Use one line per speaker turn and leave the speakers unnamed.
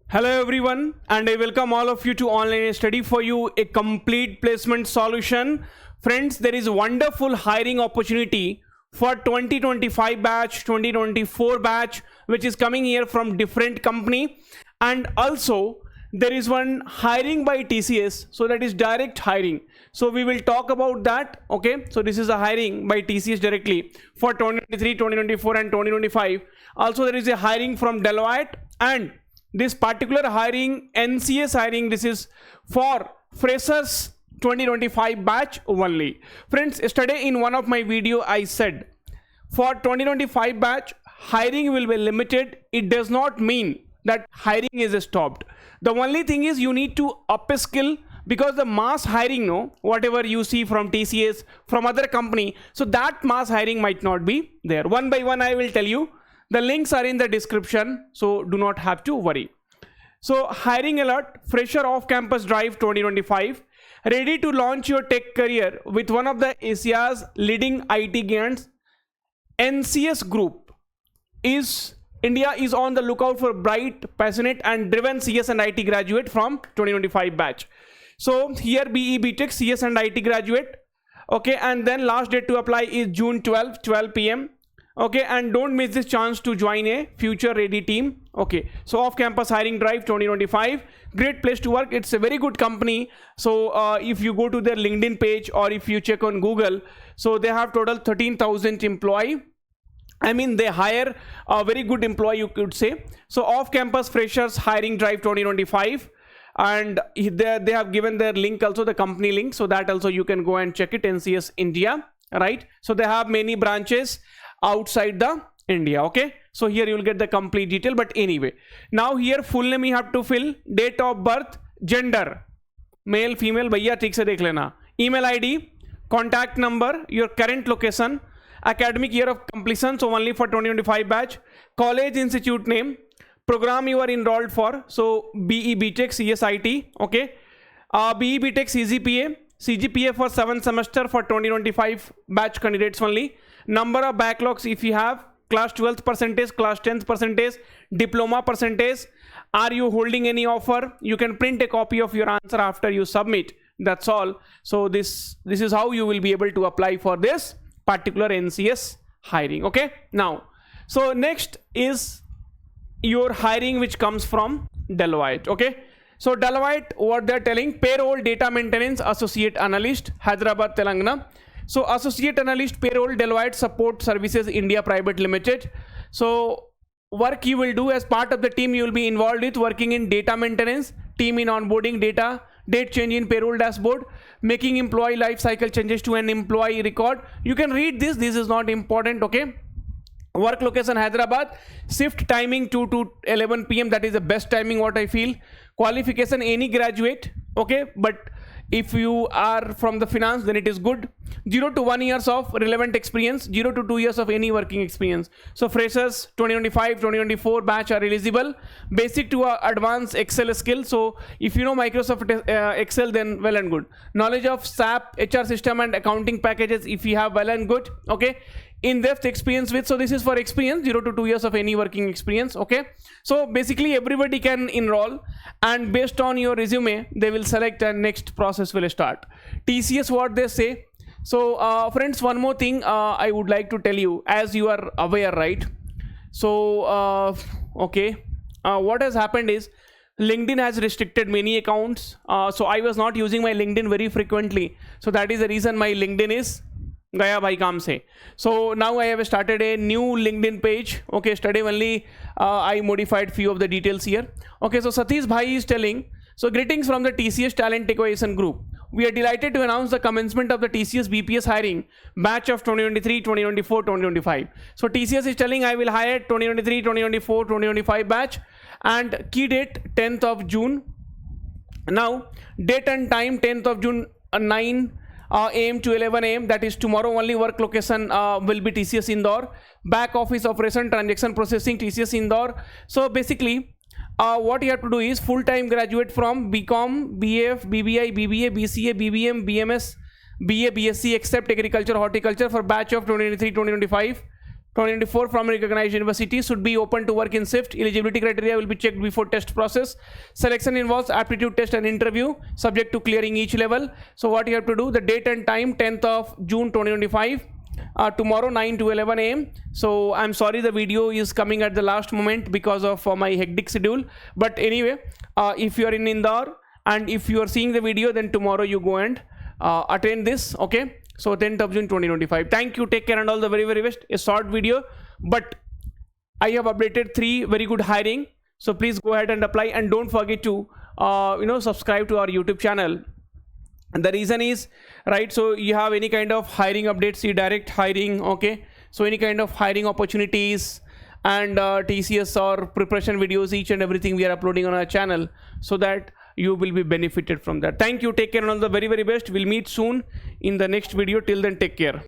Hello everyone, and I welcome all of you to Online Study for You, a complete placement solution. Friends, there is a wonderful hiring opportunity for 2025 batch, 2024 batch, which is coming here from different company. And also there is one hiring by TCS, so that is direct hiring. So we will talk about that. Okay, so this is a hiring by TCS directly for 2023, 2024 and 2025. Also there is a hiring from Deloitte, and this particular hiring, NCS hiring, this is for freshers 2025 batch only. Friends, yesterday in one of my video I said for 2025 batch hiring will be limited. It does not mean that hiring is stopped. The only thing is you need to up a skill, because the mass hiring, no, whatever you see from TCS, from other company, so that mass hiring might not be there. One by one I will tell you. The links are in the description, so do not have to worry. So hiring alert, fresher off campus drive 2025, ready to launch your tech career with one of the Asia's leading IT giants. NCS Group is India is on the lookout for bright, passionate and driven CS and IT graduate from 2025 batch. So here BE BTech CS and IT graduate. Okay, and then last date to apply is June 12 p.m. Okay, and don't miss this chance to join a future ready team. Okay, so off campus hiring drive 2025, great place to work. It's a very good company. So if you go to their LinkedIn page or if you check on Google, so they have total 13,000 employee. I mean, they hire a very good employee, you could say. So off campus freshers hiring drive 2025, and they have given their link also, the company link, so that also you can go and check it. NCS India, right? So they have many branches outside the India. Okay, so here you will get the complete detail. But anyway, now here full name you have to fill, date of birth, gender, male, female, भैया ठीक से देख लेना, email ID, contact number, your current location, academic year of completion, so only for 2025 batch, college institute name, program you are enrolled for, so BE BTech CSIT. Okay, BE BTech CGPA for 7 semester for 2025 batch candidates only. Number of backlogs if you have, class 12th percentage, class 10th percentage, diploma percentage. Are you holding any offer? You can print a copy of your answer after you submit. That's all. So this is how you will be able to apply for this particular NCS hiring. Okay, now so next is your hiring which comes from Deloitte. Okay, so Deloitte, what they're telling, payroll data maintenance associate analyst, Hyderabad, Telangana. So associate analyst payroll, Deloitte Support Services India Private Limited. So work you will do as part of the team, you will be involved with working in data maintenance, team in onboarding data, date change in payroll dashboard, making employee life cycle changes to an employee record. You can read this is not important. Okay, work location Hyderabad, shift timing 2 to 11 p.m. that is the best timing what I feel. Qualification any graduate. Okay, but if you are from the finance, then it is good. 0 to 1 years of relevant experience, 0 to 2 years of any working experience. So freshers 2025 2024 batch are eligible. Basic to advanced Excel skill, so if you know Microsoft Excel, then well and good. Knowledge of SAP HR system and accounting packages if you have, well and good. Okay, in-depth experience with, so this is for experience, 0 to 2 years of any working experience. Okay, so basically everybody can enroll, and based on your resume they will select, and next process will start. TCS, what they say. So friends, one more thing I would like to tell you, as you are aware, right? So okay, what has happened is LinkedIn has restricted many accounts. So I was not using my LinkedIn very frequently, so that is the reason my LinkedIn is gaya bhai kaam se. So now I have started a new LinkedIn page. Okay, yesterday only I modified few of the details here. Okay, so Satish bhai is telling, so greetings from the TCS Talent Acquisition Group. We are delighted to announce the commencement of the TCS BPS hiring batch of 2023, 2024, 2025. So TCS is telling, I will hire 2023, 2024, 2025 batch, and key date 10th of June. Now date and time 10th of June 9 a.m. to 11 a.m. that is tomorrow only. Work location will be TCS Indore. Back office operation transaction processing TCS Indore. So basically what you have to do is full-time graduate from BCom, BF, BBI, BBA, BCA, BBM, BMS, BA, BSc except agriculture, horticulture for batch of 2023, 2025. 2024 from recognized universities, should be open to work in shift. Eligibility criteria will be checked before test process. Selection involves aptitude test and interview subject to clearing each level. So what you have to do, the date and time 10th of June 2025, tomorrow 9 to 11 a.m. So I'm sorry the video is coming at the last moment because of my hectic schedule, but anyway, if you are in Indore and if you are seeing the video, then tomorrow you go and attend this. Okay, so 10th of June 2025. Thank you, take care, and all the very, very best. A short video, but I have updated 3 very good hiring, so please go ahead and apply, and don't forget to subscribe to our YouTube channel. And the reason is, right, so you have any kind of hiring updates, see direct hiring, okay, so any kind of hiring opportunities and TCS or preparation videos, each and everything we are uploading on our channel, so that you will be benefited from that. Thank you, take care, and all the very, very best. We'll meet soon in the next video. Till then, take care.